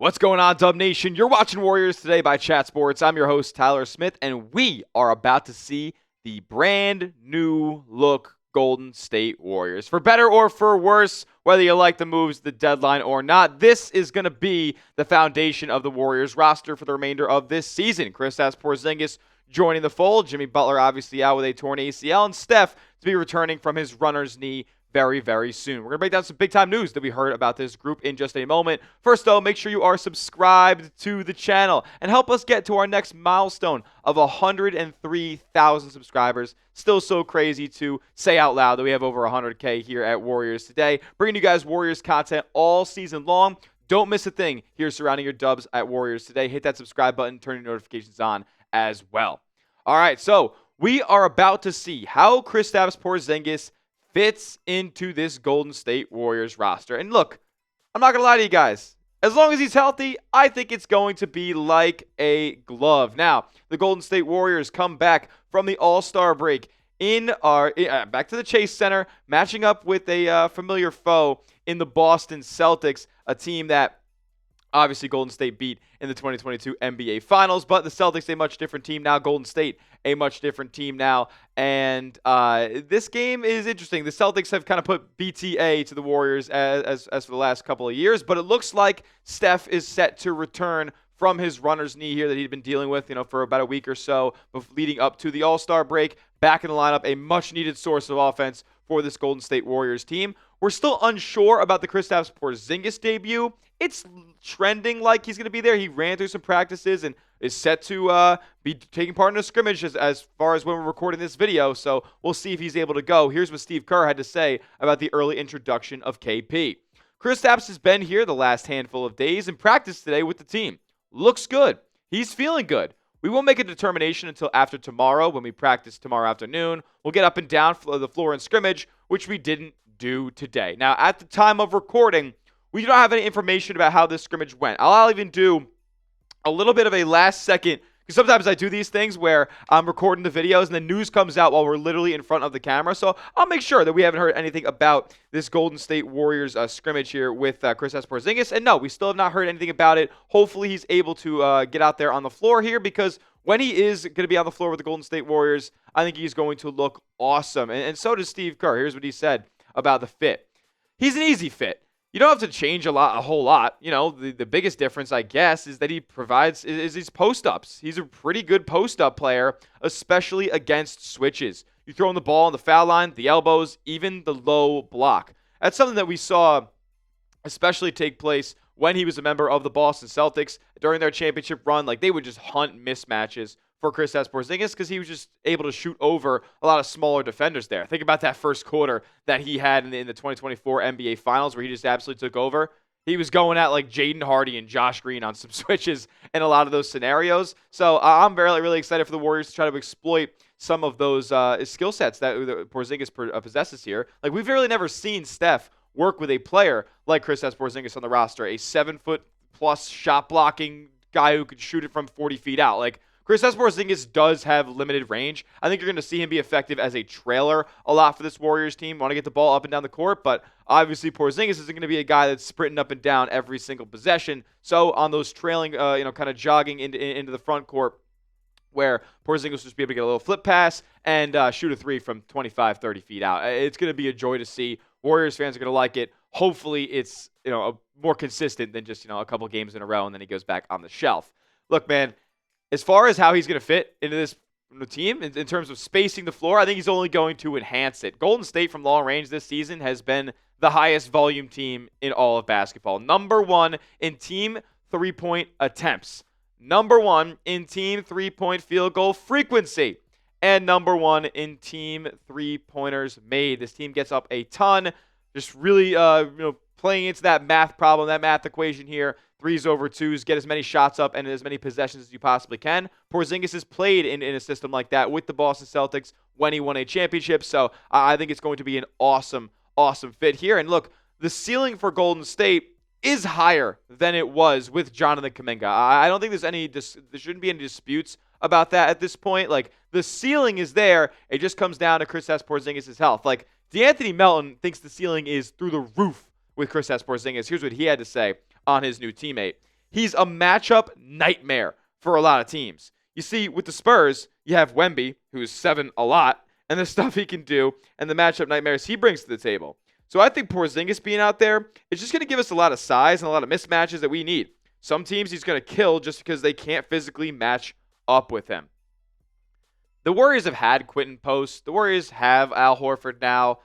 What's going on, Dub Nation? You're watching Warriors Today by Chat Sports. I'm your host, Tyler Smith, and we are about to see the brand new look Golden State Warriors. For better or for worse, whether you like the moves, the deadline, or not, this is going to be the foundation of the Warriors roster for the remainder of this season. Kristaps Porzingis joining the fold. Jimmy Butler obviously out with a torn ACL, and Steph to be returning from his runner's knee very, very soon. We're going to break down some big-time news that we heard about this group in just a moment. First, though, make sure you are subscribed to the channel and help us get to our next milestone of 103,000 subscribers. Still so crazy to say out loud that we have over 100K here at Warriors Today, bringing you guys Warriors content all season long. Don't miss a thing here surrounding your dubs at Warriors Today. Hit that subscribe button, turn your notifications on as well. All right, so we are about to see how Kristaps Porzingis fits into this Golden State Warriors roster. And look, I'm not going to lie to you guys. As long as he's healthy, I think it's going to be like a glove. Now, the Golden State Warriors come back from the All-Star break back to the Chase Center, matching up with a familiar foe in the Boston Celtics, a team that obviously Golden State beat in the 2022 NBA Finals, but the Celtics a much different team now. Golden State a much different team now. And this game is interesting. The Celtics have kind of put BTA to the Warriors as for the last couple of years, but it looks like Steph is set to return from his runner's knee here that he'd been dealing with, for about a week or so leading up to the All-Star break. Back in the lineup, a much-needed source of offense for this Golden State Warriors team. We're still unsure about the Kristaps Porzingis debut. It's trending like he's going to be there. He ran through some practices and is set to be taking part in a scrimmage as far as when we're recording this video. So we'll see if he's able to go. Here's what Steve Kerr had to say about the early introduction of KP. Kristaps has been here the last handful of days and practiced today with the team. Looks good. He's feeling good. We won't make a determination until after tomorrow when we practice tomorrow afternoon. We'll get up and down the floor in scrimmage, which we didn't do today. Now, at the time of recording, we don't have any information about how this scrimmage went. I'll even do a little bit of a last second, because sometimes I do these things where I'm recording the videos and the news comes out while we're literally in front of the camera. So I'll make sure that we haven't heard anything about this Golden State Warriors scrimmage here with Kristaps Porzingis. And no, we still have not heard anything about it. Hopefully he's able to get out there on the floor here, because when he is going to be on the floor with the Golden State Warriors, I think he's going to look awesome. And so does Steve Kerr. Here's what he said about the fit. He's an easy fit. You don't have to change a whole lot. The biggest difference, I guess, is that he provides is his post-ups. He's a pretty good post-up player, especially against switches. You throw him the ball on the foul line, the elbows, even the low block. That's something that we saw especially take place when he was a member of the Boston Celtics during their championship run. Like, they would just hunt mismatches for Kristaps Porzingis because he was just able to shoot over a lot of smaller defenders there. Think about that first quarter that he had in the 2024 NBA Finals where he just absolutely took over. He was going at like Jaden Hardy and Josh Green on some switches in a lot of those scenarios. So I'm really, really excited for the Warriors to try to exploit some of those skill sets that Porzingis possesses here. Like, we've really never seen Steph work with a player like Kristaps Porzingis on the roster, a 7-foot-plus shot-blocking guy who could shoot it from 40 feet out. Like, Kristaps Porzingis does have limited range. I think you're going to see him be effective as a trailer a lot for this Warriors team. Want to get the ball up and down the court, but obviously Porzingis isn't going to be a guy that's sprinting up and down every single possession. So on those trailing, kind of jogging into the front court, where Porzingis will just be able to get a little flip pass and shoot a three from 25, 30 feet out. It's going to be a joy to see. Warriors fans are going to like it. Hopefully it's more consistent than just a couple games in a row and then he goes back on the shelf. Look, man, as far as how he's going to fit into this team in terms of spacing the floor, I think he's only going to enhance it. Golden State from long range this season has been the highest volume team in all of basketball. Number one in team three-point attempts. Number one in team three-point field goal frequency. And number one in team three-pointers made. This team gets up a ton. Just really playing into that math problem, that math equation here. 3s over 2s, get as many shots up and as many possessions as you possibly can. Porzingis has played in a system like that with the Boston Celtics when he won a championship. So I think it's going to be an awesome, awesome fit here. And look, the ceiling for Golden State is higher than it was with Jonathan Kuminga. I don't think there shouldn't be any disputes about that at this point. Like, the ceiling is there. It just comes down to Kristaps Porzingis' health. Like, DeAnthony Melton thinks the ceiling is through the roof with Kristaps Porzingis. Here's what he had to say on his new teammate. he's a matchup nightmare for a lot of teams. You see, with the Spurs, you have Wemby, who's 7 a lot, and the stuff he can do, and the matchup nightmares he brings to the table. So I think Porzingis being out there is just going to give us a lot of size and a lot of mismatches that we need. Some teams he's going to kill just because they can't physically match up with him. The Warriors have had Quentin Post. The Warriors have Al Horford now.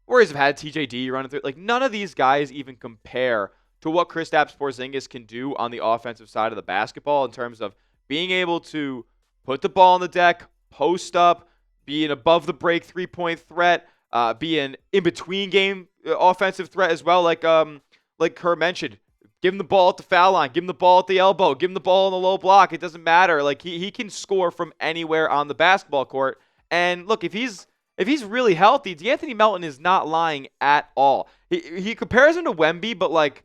Warriors have had TJD running through. Like, none of these guys even compare to what Kristaps Porzingis can do on the offensive side of the basketball in terms of being able to put the ball on the deck, post up, be an above the break 3-point threat, be an in-between game offensive threat as well, like Kerr mentioned. Give him the ball at the foul line. Give him the ball at the elbow. Give him the ball in the low block. It doesn't matter. Like, he can score from anywhere on the basketball court. And look, if he's really healthy, D'Anthony Melton is not lying at all. He compares him to Wemby, but like,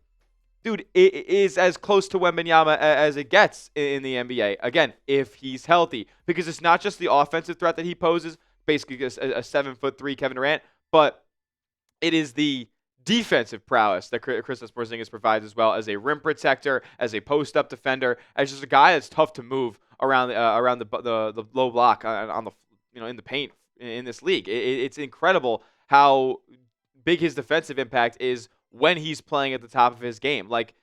dude, it is as close to Wembanyama as it gets in the NBA. Again, if he's healthy, because it's not just the offensive threat that he poses, basically a 7'3" Kevin Durant, but it is the defensive prowess that Kristaps Porzingis provides as well, as a rim protector, as a post-up defender, as just a guy that's tough to move around the low block on the in the paint in this league. It's incredible how big his defensive impact is when he's playing at the top of his game. Like,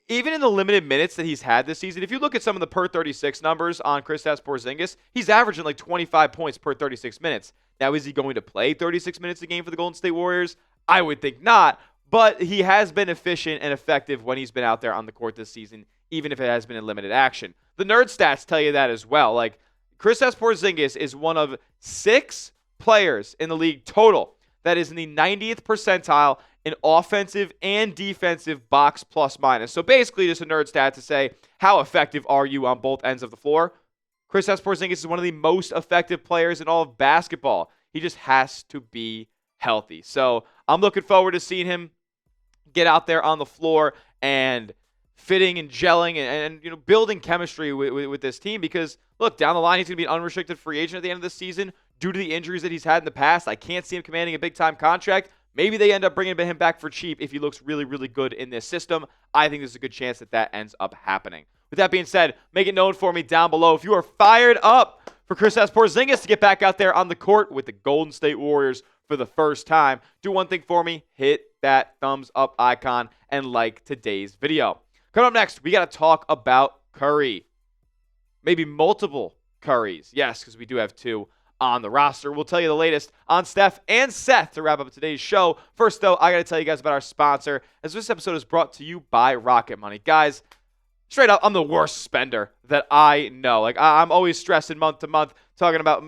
even in the limited minutes that he's had this season, if you look at some of the per 36 numbers on Kristaps Porzingis, he's averaging like 25 points per 36 minutes. Now, is he going to play 36 minutes a game for the Golden State Warriors? I would think not, but he has been efficient and effective when he's been out there on the court this season, even if it has been in limited action. The nerd stats tell you that as well. Like, Kristaps Porzingis is one of 6 players in the league total that is in the 90th percentile in offensive and defensive box plus minus. So basically just a nerd stat to say, how effective are you on both ends of the floor? Kristaps Porzingis is one of the most effective players in all of basketball. He just has to be healthy. So I'm looking forward to seeing him get out there on the floor and fitting and gelling and building chemistry with this team, because look, down the line he's going to be an unrestricted free agent at the end of the season due to the injuries that he's had in the past. I can't see him commanding a big time contract. Maybe they end up bringing him back for cheap if he looks really, really good in this system. I think there's a good chance that ends up happening. With that being said, make it known for me down below if you are fired up for Kristaps Porzingis to get back out there on the court with the Golden State Warriors for the first time. Do one thing for me, hit that thumbs up icon and like today's video. Coming up next, we got to talk about Curry. Maybe multiple Currys. Yes, because we do have 2 on the roster. We'll tell you the latest on Steph and Seth to wrap up today's show. First, though, I got to tell you guys about our sponsor, as this episode is brought to you by Rocket Money. Guys, straight up, I'm the worst spender that I know. Like, I'm always stressing month to month, talking about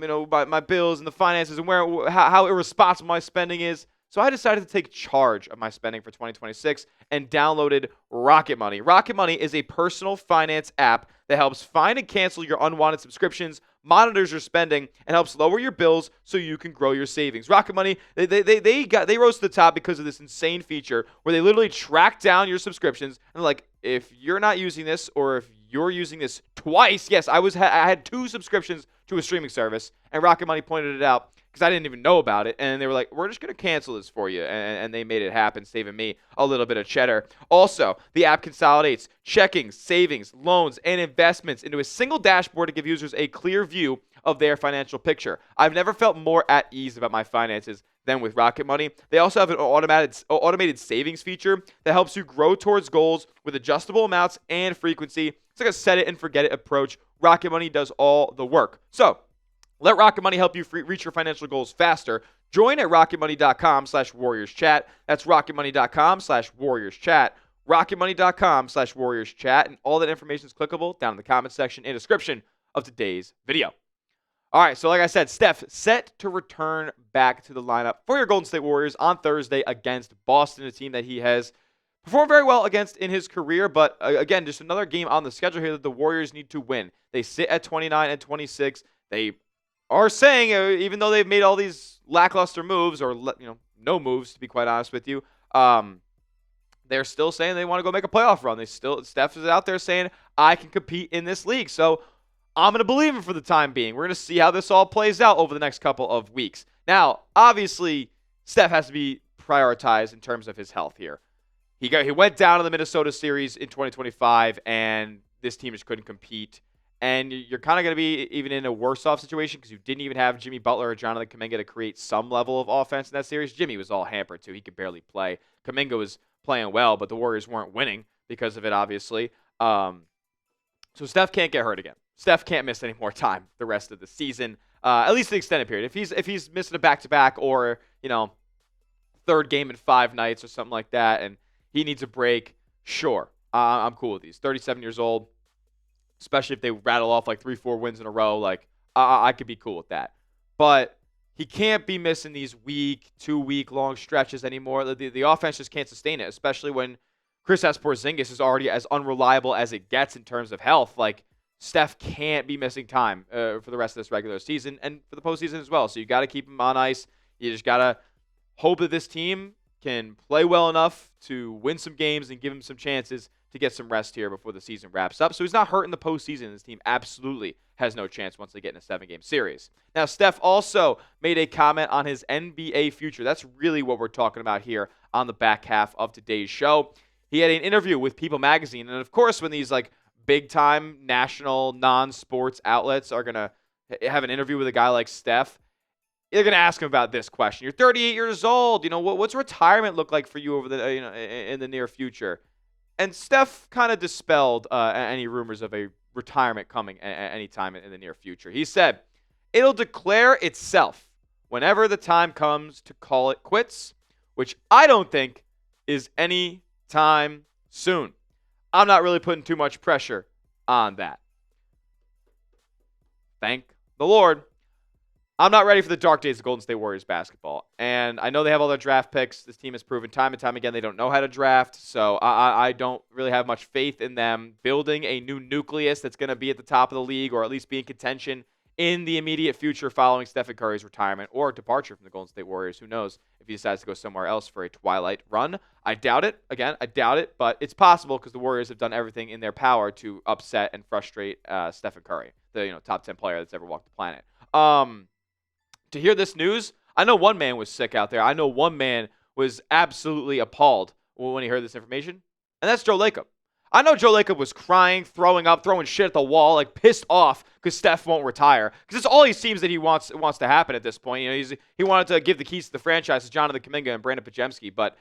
my bills and the finances and how irresponsible my spending is. So I decided to take charge of my spending for 2026 and downloaded Rocket Money. Rocket Money is a personal finance app that helps find and cancel your unwanted subscriptions, monitors your spending, and helps lower your bills so you can grow your savings. Rocket Money, they rose to the top because of this insane feature where they literally track down your subscriptions and like, if you're not using this or if you're using this twice, yes, I had 2 subscriptions to a streaming service, and Rocket Money pointed it out because I didn't even know about it, and they were like, we're just going to cancel this for you, and they made it happen, saving me a little bit of cheddar. Also, the app consolidates checking, savings, loans, and investments into a single dashboard to give users a clear view of their financial picture. I've never felt more at ease about my finances than with Rocket Money. They also have an automated savings feature that helps you grow towards goals with adjustable amounts and frequency. It's like a set it and forget it approach. Rocket Money does all the work. So, let Rocket Money help you reach your financial goals faster. Join at rocketmoney.com/warriorschat. That's rocketmoney.com/warriorschat. rocketmoney.com/warriorschat. And all that information is clickable down in the comment section and description of today's video. All right, so like I said, Steph set to return back to the lineup for your Golden State Warriors on Thursday against Boston, a team that he has performed very well against in his career. But again, just another game on the schedule here that the Warriors need to win. They sit at 29-26. They are saying, even though they've made all these lackluster moves, or no moves to be quite honest with you, they're still saying they want to go make a playoff run. Steph is out there saying, I can compete in this league. So I'm going to believe him for the time being. We're going to see how this all plays out over the next couple of weeks. Now, obviously, Steph has to be prioritized in terms of his health here. He went down to the Minnesota series in 2025, and this team just couldn't compete. And you're kind of going to be even in a worse off situation because you didn't even have Jimmy Butler or Jonathan Kuminga to create some level of offense in that series. Jimmy was all hampered, too. He could barely play. Kuminga was playing well, but the Warriors weren't winning because of it, obviously. So Steph can't get hurt again. Steph can't miss any more time the rest of the season, at least the extended period. If he's missing a back-to-back or, third game in 5 nights or something like that, and he needs a break, sure. I'm cool with these. 37 years old, especially if they rattle off like 3-4 wins in a row, like I could be cool with that. But he can't be missing these 2-week long stretches anymore. The offense just can't sustain it, especially when Kristaps Porzingis is already as unreliable as it gets in terms of health. Like, Steph can't be missing time for the rest of this regular season and for the postseason as well. So you got to keep him on ice. You just got to hope that this team can play well enough to win some games and give him some chances to get some rest here before the season wraps up. So he's not hurt in the postseason. This team absolutely has no chance once they get in a 7-game series. Now, Steph also made a comment on his NBA future. That's really what we're talking about here on the back half of today's show. He had an interview with People Magazine. And, of course, when these, big-time national non-sports outlets are going to have an interview with a guy like Steph, they're going to ask him about this question. You're 38 years old. What's retirement look like for you over the in the near future? And Steph kind of dispelled any rumors of a retirement coming any time in the near future. He said, "It'll declare itself whenever the time comes to call it quits, which I don't think is any time soon. I'm not really putting too much pressure on that." Thank the Lord. I'm not ready for the dark days of Golden State Warriors basketball. And I know they have all their draft picks. This team has proven time and time again they don't know how to draft. So I don't really have much faith in them building a new nucleus that's going to be at the top of the league or at least be in contention in the immediate future following Stephen Curry's retirement or departure from the Golden State Warriors. Who knows if he decides to go somewhere else for a twilight run. I doubt it. Again, I doubt it. But it's possible because the Warriors have done everything in their power to upset and frustrate Stephen Curry, the top 10 player that's ever walked the planet. To hear this news, I know one man was sick out there. I know one man was absolutely appalled when he heard this information, and that's Joe Lacob. I know Joe Lacob was crying, throwing up, throwing shit at the wall, pissed off because Steph won't retire. Because it's all he seems that he wants to happen at this point. He wanted to give the keys to the franchise to Jonathan Kuminga and Brandon Podziemski, but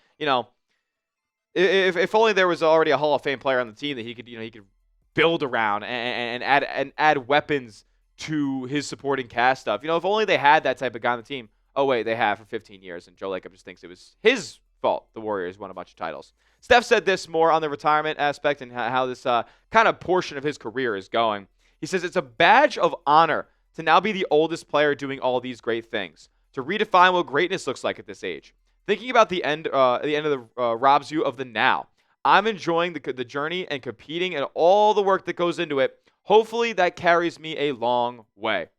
if only there was already a Hall of Fame player on the team that he could build around and add weapons to his supporting cast stuff. If only they had that type of guy on the team. Oh, wait, they have for 15 years, and Joe Lacob just thinks it was his fault the Warriors won a bunch of titles. Steph said this more on the retirement aspect and how this kind of portion of his career is going. He says, "It's a badge of honor to now be the oldest player doing all these great things, to redefine what greatness looks like at this age. Thinking about the end of the robs you of the now. I'm enjoying the journey and competing and all the work that goes into it. Hopefully that carries me a long way."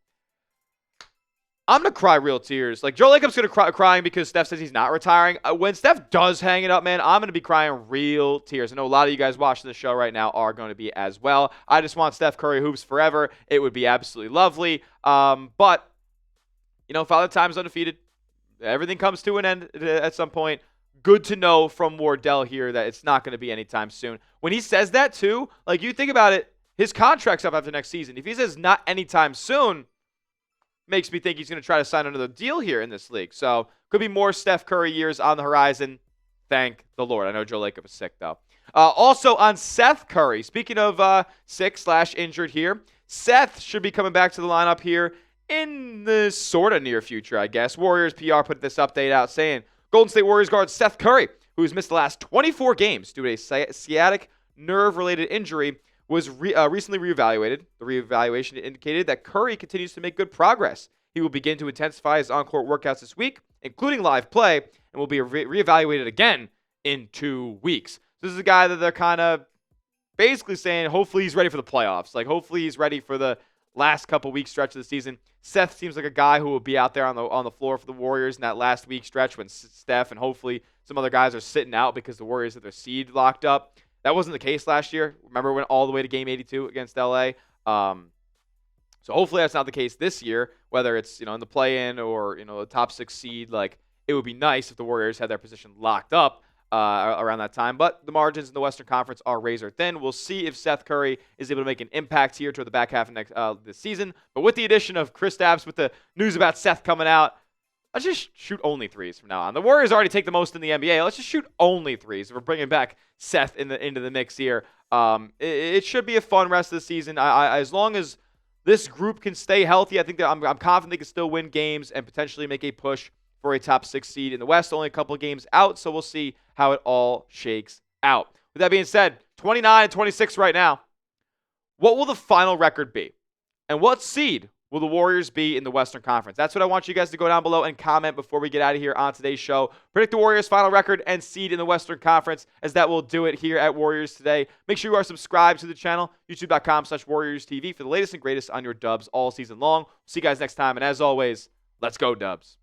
I'm going to cry real tears. Joe Lacob's going to crying because Steph says he's not retiring. When Steph does hang it up, man, I'm going to be crying real tears. I know a lot of you guys watching the show right now are going to be as well. I just want Steph Curry hoops forever. It would be absolutely lovely. But, Father Time's undefeated. Everything comes to an end at some point. Good to know from Wardell here that it's not going to be anytime soon. When he says that, too, you think about it, his contract's up after next season. If he says not anytime soon, makes me think he's going to try to sign another deal here in this league. So could be more Steph Curry years on the horizon. Thank the Lord. I know Joe Lacob is sick, though. Also on Seth Curry, speaking of sick/injured here, Seth should be coming back to the lineup here in the sort of near future, I guess. Warriors PR put this update out saying, Golden State Warriors guard Seth Curry, who's missed the last 24 games due to a sciatic nerve-related injury, was recently reevaluated. The reevaluation indicated that Curry continues to make good progress. He will begin to intensify his on-court workouts this week, including live play, and will be reevaluated again in 2 weeks. This is a guy that they're kind of basically saying hopefully he's ready for the playoffs. Hopefully he's ready for the last couple week stretch of the season. Seth seems like a guy who will be out there on the floor for the Warriors in that last week stretch when Steph and hopefully some other guys are sitting out because the Warriors have their seed locked up. That wasn't the case last year. Remember, we went all the way to Game 82 against LA. So hopefully that's not the case this year, whether it's in the play-in or the top 6 seed. It would be nice if the Warriors had their position locked up. around that time. But the margins in the Western Conference are razor thin. We'll see if Seth Curry is able to make an impact here toward the back half of this season. But with the addition of Kristaps, with the news about Seth coming out, let's just shoot only threes from now on. The Warriors already take the most in the NBA. Let's just shoot only threes. We're bringing back Seth into the mix here. It should be a fun rest of the season. As long as this group can stay healthy, I think that I'm confident they can still win games and potentially make a push for a top 6 seed in the West. Only a couple of games out, so we'll see how it all shakes out. With that being said, 29-26 right now. What will the final record be? And what seed will the Warriors be in the Western Conference? That's what I want you guys to go down below and comment before we get out of here on today's show. Predict the Warriors' final record and seed in the Western Conference, as that will do it here at Warriors Today. Make sure you are subscribed to the channel, youtube.com/WarriorsTV, for the latest and greatest on your Dubs all season long. See you guys next time, and as always, let's go Dubs.